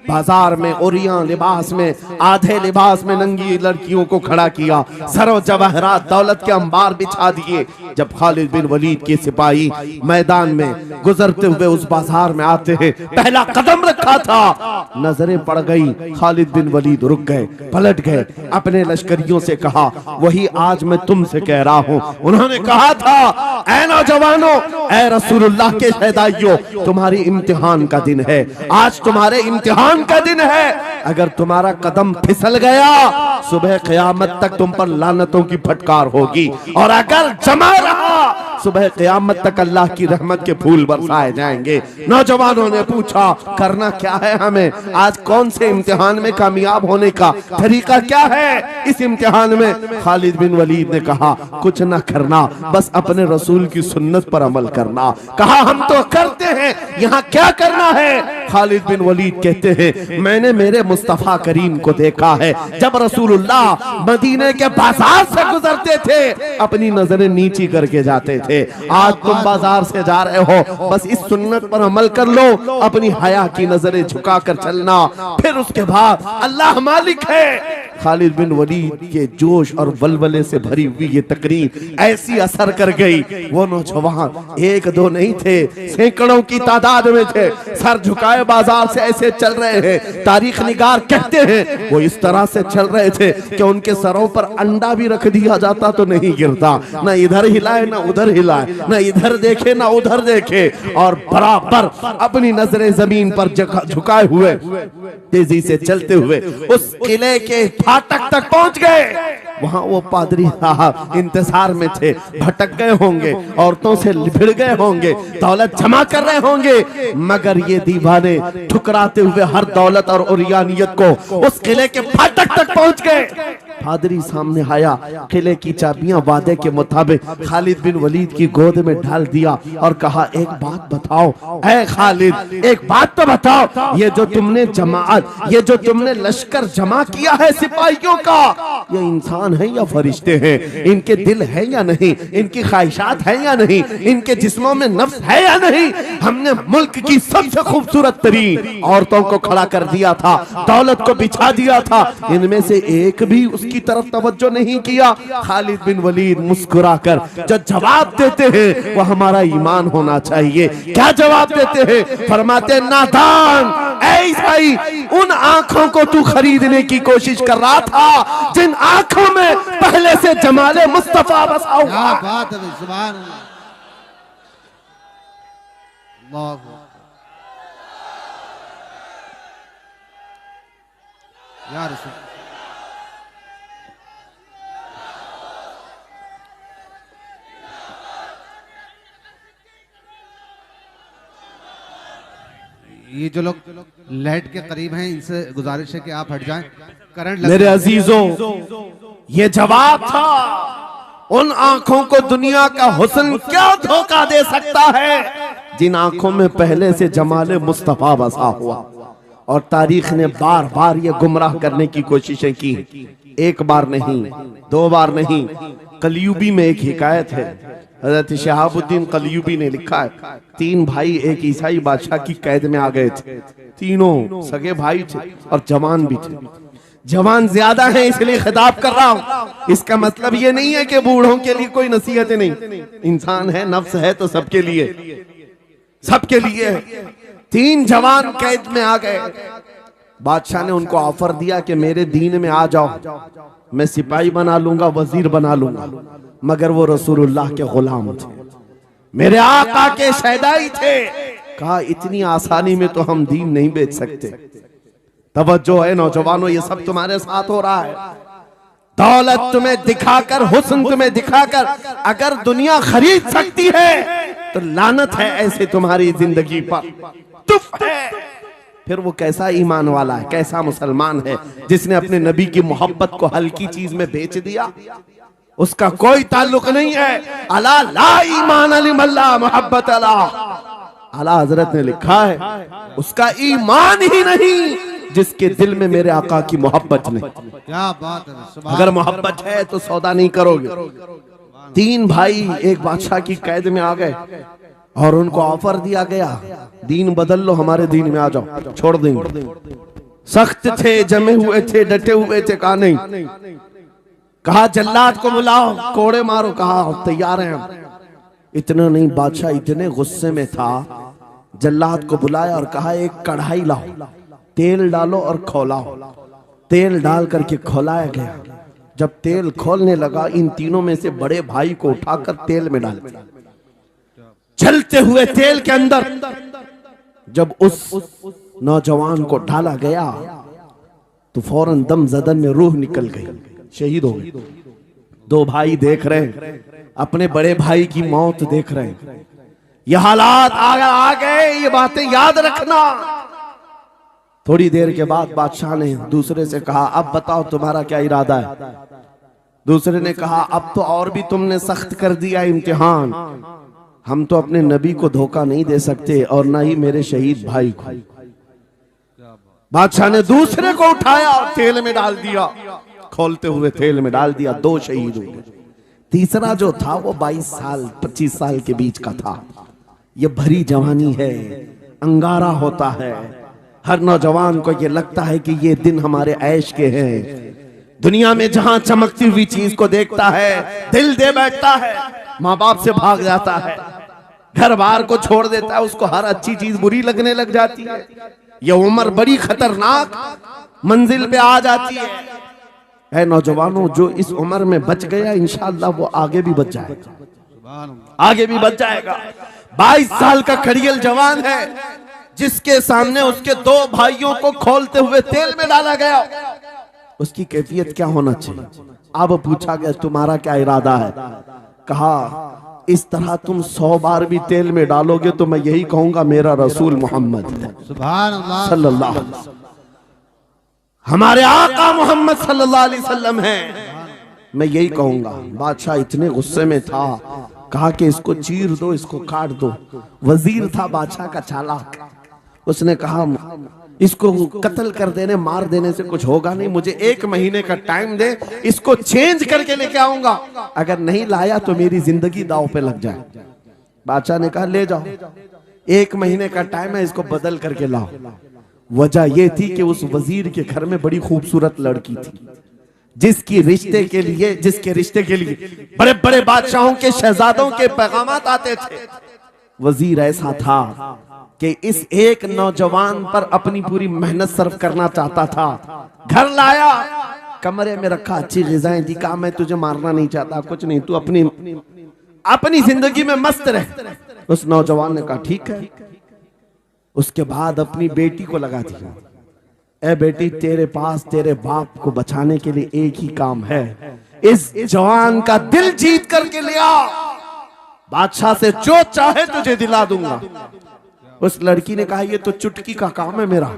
A: बाजार में ओरियां लिबास में, आधे लिबास में नंगी लड़कियों को खड़ा किया, सरो जवाहरात दौलत के अंबार बिछा दिए। जब खालिद बिन वलीद के सिपाही मैदान में गुजरते हुए उस बाजार में आते हैं, पहला कदम रखा था, नजरें पड़ गई, खालिद बिन वलीद रुक गए, पलट गए, अपने लश्करियों से कहा वही आज मैं तुमसे कह रहा हूं। उन्होंने कहा था ऐ नौजवानों, ऐ रसूलुल्लाह के शहदाइयों, तुम्हारी इम्तिहान का दिन है, आज तुम्हारे इम्तिहान का दिन है। अगर तुम्हारा कदम फिसल गया सुबह क़यामत तक तुम पर लानतों की फटकार होगी, और अगर जमा रहा सुबह क़यामत तक अल्लाह की रहमत के फूल बरसाए जाएंगे। नौजवानों ने पूछा करना क्या है हमें, आज कौन से इम्तिहान में कामयाब होने का तरीका क्या है इस इम्तिहान में? खालिद बिन वलीद ने कहा कुछ ना करना, बस अपने रसूल की सुन्नत पर अमल करना। कहा हम तो करते हैं, यहाँ क्या करना है? खालिद बिन वलीद कहते हैं मैंने मेरे मुस्तफा करीम को देखा है, जब रसूलुल्लाह मदीने के बाजार से गुजरते थे अपनी नजरें नीची करके जाते थे। आज तुम बाजार से जा रहे हो, बस इस सुन्नत पर अमल कर लो, अपनी हया की नजरें झुकाकर चलना, फिर उसके बाद अल्लाह मालिक है। खालिद बिन वलीद के जोश और वलवले से भरी हुई ये तकरीर ऐसी असर कर गई, वो नौजवान एक दो नहीं थे, सैकड़ों की तादाद में थे, सर झुकाए बाजार से ऐसे चल रहे हैं। तारीख निगार कहते हैं वो इस तरह से चल रहे थे कि उनके सरों पर अंडा भी रख दिया जाता तो नहीं गिरता, ना इधर हिलाए ना उधर हिलाए, ना इधर देखे ना उधर देखे, और बराबर अपनी नजरें जमीन पर झुकाए हुए तेजी से चलते हुए उस किले के फाटक तक पहुंच गए। वहां वो पादरी साहब इंतजार में थे, भटक गए होंगे, औरतों से लिपट गए होंगे, दौलत जमा कर रहे होंगे, मगर ये दीवाने ठुकराते हुए हर दौलत और उरियानियत को उस किले के फाटक तक पहुंच गए। पादरी सामने आया, किले की चाबियां वादे के मुताबिक खालिद बिन वलीद की गोद में डाल दिया और कहा एक बात बताओ ऐ खालिद, एक बात तो बताओ, ये जो तुमने जमात, ये जो तुमने लश्कर जमा किया है सिपाहियों का, ये इंसान है या फरिश्ते हैं? इनके दिल है या नहीं? इनकी ख्वाहिशात है या नहीं? इनके जिस्मों में नफ्स है या नहीं? हमने मुल्क की सबसे खूबसूरत तरीन औरतों को खड़ा कर दिया था, दौलत को बिछा दिया था, इनमें से एक भी की तरफ तवज्जो नहीं किया। खालिद बिन वलीद मुस्कुराकर जो जवाब देते हैं वो हमारा ईमान होना चाहिए। क्या जवाब देते हैं? फरमाते नादान, ऐ ईसाई, उन आंखों को तू खरीदने की कोशिश कर रहा था जिन आंखों में पहले से जमाले मुस्तफा बसा हुआ।
B: क्या बात है, सुभान अल्लाह। या रसूल ये जो लोग लाइट के करीब हैं इनसे गुजारिश है कि आप हट जाएं, करंट लग
A: मेरे अजीजों, ये जवाब था उन आंखों को दुनिया का हुस्न क्या धोखा दे सकता है जिन आंखों में पहले से जमाले मुस्तफा बसा हुआ। और तारीख ने बार बार ये गुमराह करने की कोशिशें की, एक बार नहीं, दो बार नहीं। कलयुबी में एक हिकायत है, हजरत शहाबुद्दीन कलयुबी ने लिखा है, 3 भाई एक ईसाई बादशाह की कैद में आ गए थे। तीनों सगे भाई थे और जवान भी थे। जवान ज्यादा है इसलिए खिताब कर रहा हूं। इसका मतलब ये नहीं है कि बूढ़ों के लिए कोई नसीहतें नहीं, इंसान है, नफ्स है तो सबके लिए, सबके लिए। 3 जवान कैद में आ गए। बादशाह ने उनको ऑफर दिया कि मेरे दीन में आ जाओ, मैं सिपाही बना लूंगा, वजीर बना लूंगा। मगर वो रसूलुल्लाह के गुलाम थे, मेरे आका के शहदाई थे। कहा इतनी आसानी में तो हम दीन नहीं बेच सकते। तवज्जो है नौजवानों, ये सब तुम्हारे साथ हो रहा है। दौलत तुम्हें दिखाकर, हुस्न तुम्हें दिखाकर अगर दुनिया खरीद सकती है तो लानत है ऐसे तुम्हारी जिंदगी पर, तुफ है। फिर वो कैसा ईमान वाला है, कैसा मुसलमान है जिसने अपने नबी की मोहब्बत को हल्की चीज में बेच दिया। उसका कोई ताल्लुक नहीं है। अला ला ईमान अलिमल्ला मोहब्बत अला, आला हजरत ने लिखा है उसका ईमान ही नहीं जिसके दिल में मेरे आका की मोहब्बत नहीं।
B: क्या बात है,
A: अगर मोहब्बत है तो सौदा नहीं करोगे। 3 भाई एक बादशाह की कैद में आ गए और उनको ऑफर दिया गया, दीन बदल लो, हमारे दीन में आ जाओ, छोड़ देंगे। सख्त थे, जमे हुए थे, डटे हुए थे। कहा नहीं, कहा जल्लाद को बुलाओ, कोड़े मारो। कहा तैयार हैं हम। इतना नहीं, बादशाह इतने गुस्से में था, जल्लाद को बुलाया और कहा एक कढ़ाई लाओ, तेल डालो और खौलाओ। तेल डाल करके खौलाया गया। जब तेल खोलने लगा, इन तीनों में से बड़े भाई को उठाकर तेल में डाल दिया। जलते हुए तेल के अंदर जब उस नौजवान को डाला गया तो फौरन दम जदन में रूह निकल गई, शहीद हो गए। 2 भाई देख रहे हैं, अपने बड़े भाई की मौत देख रहे हैं। ये हालात आ गए, ये बातें याद रखना। थोड़ी देर के बाद बादशाह ने दूसरे से कहा अब बताओ तुम्हारा क्या इरादा है। दूसरे ने कहा अब तो और भी तुमने सख्त कर दिया इम्तिहान, हम तो अपने नबी को धोखा नहीं दे सकते और ना ही मेरे शहीद भाई को। बादशाह ने दूसरे को उठाया और तेल में डाल दिया, खोलते हुए तेल में डाल दिया। 2 शहीद हो गए। तीसरा जो था वो 22 साल 25 साल के बीच का था। ये भरी जवानी है, अंगारा होता है। हर नौजवान को ये लगता है कि ये दिन हमारे ऐश के हैं। दुनिया में जहां चमकती हुई चीज को देखता है दिल दे बैठता है, माँ बाप से भाग जाता है, घर बार को छोड़ देता है, उसको हर अच्छी चीज बुरी लगने लग जाती है। ये उम्र बड़ी खतरनाक मंजिल पे आ जाती है। नौजवानों, जो इस उम्र में बच गया इंशाअल्लाह वो आगे भी बच जाएगा, आगे भी बच जाएगा। 22 साल का खड़ियल जवान है जिसके सामने उसके 2 भाइयों को खोलते हुए तेल में डाला गया। उसकी कैफियत क्या होना चाहिए? अब पूछा गया तुम्हारा क्या इरादा है? कहा इस तरह तुम 100 बार भी तेल में डालोगे तो मैं यही कहूंगा मेरा रसूल मोहम्मद
B: सुभान अल्लाह
A: सल्लल्लाहु अलैहि वसल्लम, हमारे आका मोहम्मद सल्लल्लाहु अलैहि वसल्लम है, मैं यही कहूंगा। बादशाह इतने गुस्से में था, कहा कि इसको चीर दो, इसको काट दो। वजीर था बादशाह का चालाक, उसने कहा इसको कत्ल कर देने, मार देने से कुछ होगा नहीं, मुझे 1 महीने का टाइम दे, इसको चेंज करके लेके आऊंगा, अगर नहीं लाया तो मेरी जिंदगी दांव पे लग जाए। बादशाह ने कहा ले जाओ, 1 महीने का टाइम है, इसको बदल करके लाओ। वजह यह थी कि उस वजीर के घर में बड़ी खूबसूरत लड़की थी जिसके रिश्ते के लिए बड़े बड़े बादशाहों के शहजादों के पैगामात आते थे। वजीर ऐसा था कि इस एक नौजवान पर अपनी पूरी मेहनत सर्व करना चाहता था। घर लाया, कमरे में रखा, अच्छी ग़िज़ाएं दी, कहा मैं तुझे मारना नहीं चाहता, कुछ नहीं, तू अपनी जिंदगी में मस्त रह। उस नौजवान ने कहा ठीक है। उसके बाद अपनी बेटी को लगा दिया, ए बेटी तेरे पास तेरे बाप को बचाने के लिए एक ही काम है, इस जवान का दिल जीत करके ले आ, बादशाह से जो चाहे तुझे दिला दूंगा। उस लड़की ने कहा ये तो चुटकी का काम है मेरा।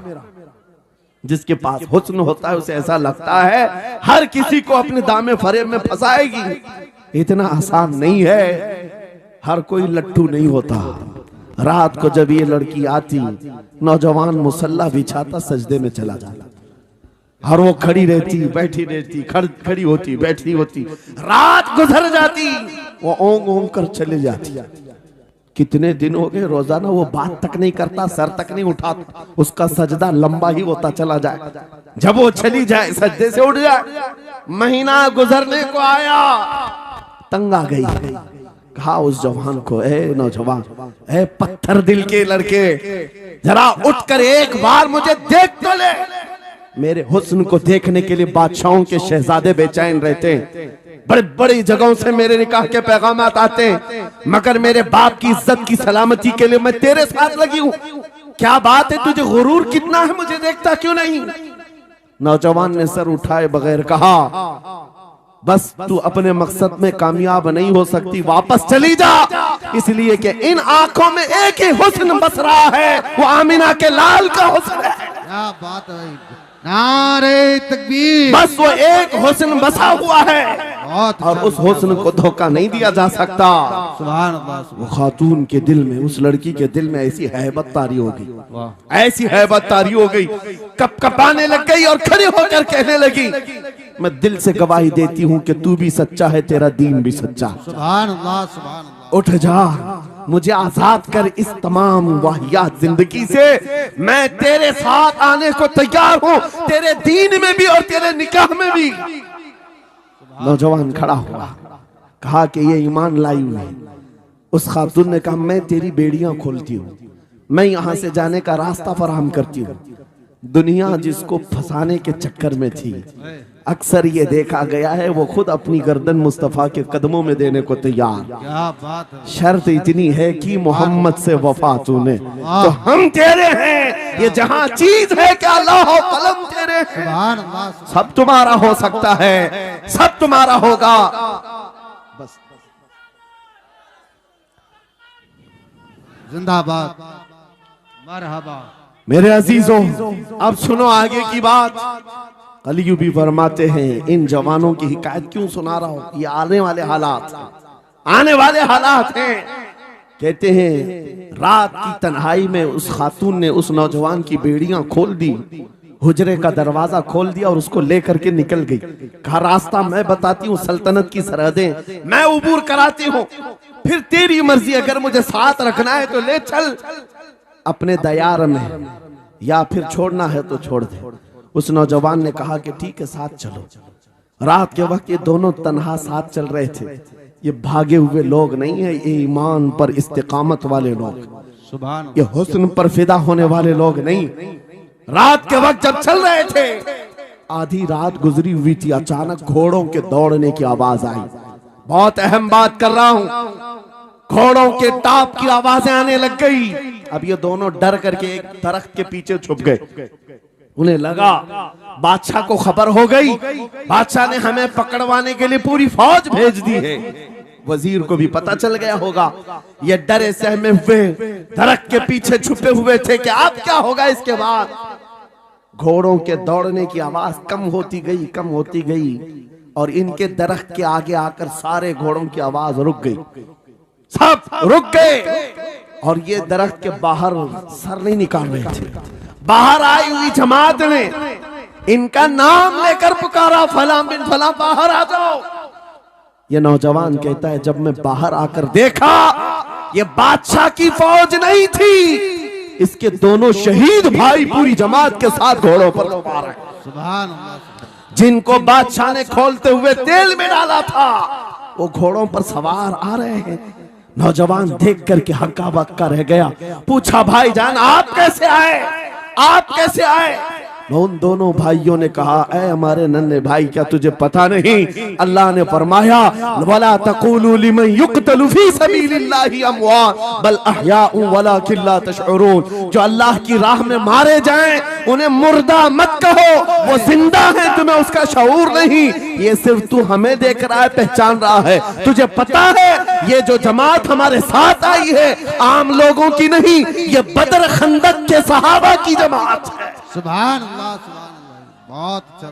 A: जिसके पास हुस्न होता है उसे ऐसा लगता है हर किसी को अपने दामे फरेब में फंसाएगी। इतना आसान नहीं है, हर कोई लट्टू नहीं होता। रात को जब ये लड़की आती, नौजवान मुसल्ला बिछाता, सजदे में चला जाता और वो खड़ी रहती बैठी रहती, खड़ी होती बैठी होती, रात गुजर जाती, वो ओंग ओंग कर चले जाती। कितने दिन हो गए रोजाना वो बात तक नहीं करता, सर तक नहीं उठाता, उसका सजदा लंबा ही होता चला जाए। जब वो चली जाए सजदे से उठ जाए। महीना गुजरने को आया, तंग आ गई, कहा उस जवान को, ए नौजवान, ए पत्थर दिल के लड़के, जरा उठकर एक बार मुझे देख तो ले। मेरे हुस्न को देखने के लिए बादशाहों के शहजादे बेचैन रहते हैं, बड़े बड़ी जगहों से मेरे निकाह के पैगाम आते हैं, मगर मेरे बाप की इज्जत की सलामती के लिए मैं तेरे साथ लगी हूं। क्या बात है, तुझे गुरूर कितना है, मुझे देखता क्यों नहीं? नौजवान ने सर उठाए बगैर कहा, बस तू अपने मकसद में कामयाब नहीं हो सकती, वापस चली जा। इसलिए कि इन आंखों में एक ही हुस्न बस रहा है, वो आमिना के लाल का हुस्न है।
B: क्या बात है भाई, नारे तकबीर।
A: बस वो एक हुस्न बसा हुआ है और उस हुस्न को धोखा नहीं दिया जा सकता।
B: सुभान अल्लाह।
A: वो खातून के दिल में, उस लड़की के दिल में ऐसी हैबत तारी हो गई, ऐसी हैबत तारी हो गई, कपकपाने लग गई और खड़ी होकर कहने लगी, मैं दिल से गवाही देती हूँ कि तू भी सच्चा है, तेरा दीन भी सच्चा।
B: सुभान अल्लाह, सुभान अल्लाह।
A: उठ जा, मुझे आजाद कर इस तमाम वाहियात जिंदगी से, मैं तेरे साथ आने को तैयार हूँ, तेरे दीन में भी और तेरे निकाह में भी। नौजवान खड़ा हुआ, कहा कि ये ईमान लाई हुई है। उस खातून ने कहा, मैं तेरी बेड़ियां खोलती हूँ, मैं यहाँ से जाने का रास्ता फराहम करती हूँ। दुनिया जिसको फंसाने के चक्कर में थी, अक्सर ये देखा गया है वो खुद अपनी गर्दन मुस्तफा के कदमों में देने को तैयार।
B: क्या बात है।
A: शर्त इतनी है कि मोहम्मद से वफा तूने, तो हम तेरे हैं। ये जहां चीज है कि अल्लाह हो कलम तेरे हैं।
B: सुभान अल्लाह।
A: सब तुम्हारा हो सकता है, सब तुम्हारा होगा। बस
B: जिंदाबाद, मरहबा।
A: मेरे अजीजों, अब सुनो आगे की बात। कलियू भी फरमाते हैं, इन जवानों की हिकायत क्यों सुना रहा हूं, ये आने वाले हालात, आने वाले हालात हैं। कहते हैं रात की तन्हाई में उस खातून ने उस नौजवान की बेड़ियां खोल दी, हुजरे का दरवाजा खोल दिया और उसको लेकर के निकल गई। कहा रास्ता मैं बताती हूँ, सल्तनत की सरहदें मैं उबूर कराती हूँ, फिर तेरी मर्जी, अगर मुझे साथ रखना है तो ले चल अपने दयार में, या फिर छोड़ना है तो छोड़ दे। उस नौजवान ने कहा कि ठीक है साथ चलो। रात के वक्त ये दोनों तन्हा साथ चल रहे थे। ये भागे हुए लोग नहीं है, ये ईमान पर इस्तिकामत वाले लोग,
B: सुभान,
A: ये हुस्न पर फिदा होने वाले लोग नहीं। रात के वक्त जब चल रहे थे, आधी रात गुजरी हुई थी, अचानक घोड़ों के दौड़ने की आवाज आई। बहुत अहम बात कर रहा हूं, घोड़ों के टाप की आवाजें आने लग गई। अब ये दोनों डर करके एक दरख्त के पीछे छुप गए। उन्हें लगा बादशाह को खबर हो गई, बादशाह ने हमें पकड़वाने के लिए पूरी फौज भेज दी है। वजीर को भी पता चल गया होगा। ये डरे सहमे हुए दरख्त के पीछे छुपे हुए थे कि अब क्या होगा इसके बाद। घोड़ों के दौड़ने की आवाज कम होती गई, कम होती गई, और इनके दरख्त के आगे आकर सारे घोड़ों की आवाज रुक गई, सब रुक गए। और ये दरख्त के बाहर सर नहीं निकाल रहे थे। बाहर आई हुई जमात ने इनका नाम लेकर पुकारा, फला बिन फला बाहर आ जाओ। ये नौजवान कहता है जब मैं बाहर आकर देखा, ये बादशाह की फौज नहीं थी, इसके दोनों शहीद भाई पूरी जमात के साथ घोड़ों पर सवार हैं।
B: सुभान अल्लाह।
A: जिनको बादशाह ने खोलते हुए तेल में डाला था, वो घोड़ों पर सवार आ रहे हैं। नौजवान देख करके हक्का बक्का रह गया। पूछा भाईजान आप कैसे आए, आप कैसे आए? उन दोनों भाइयों ने कहा, ऐ हमारे नन्हे भाई, क्या तुझे पता नहीं अल्लाह ने फरमाया, वला तक़ूलू लिमन युक़तलु फी सबीलिल्लाहि अमवात बल अहयाउ वलाकिन ला तशऊरून। जो अल्लाह की राह में मारे जाएं उन्हें मुर्दा मत कहो, वो जिंदा है, तुम्हें उसका शऊर नहीं। ये सिर्फ तू हमें देख रहा है, पहचान रहा है। तुझे पता है ये जो जमात हमारे साथ आई है आम लोगों की नहीं, ये बदर खंदक के सहाबा की जमात है।
B: सुभान अल्लाह, बहुत अच्छा।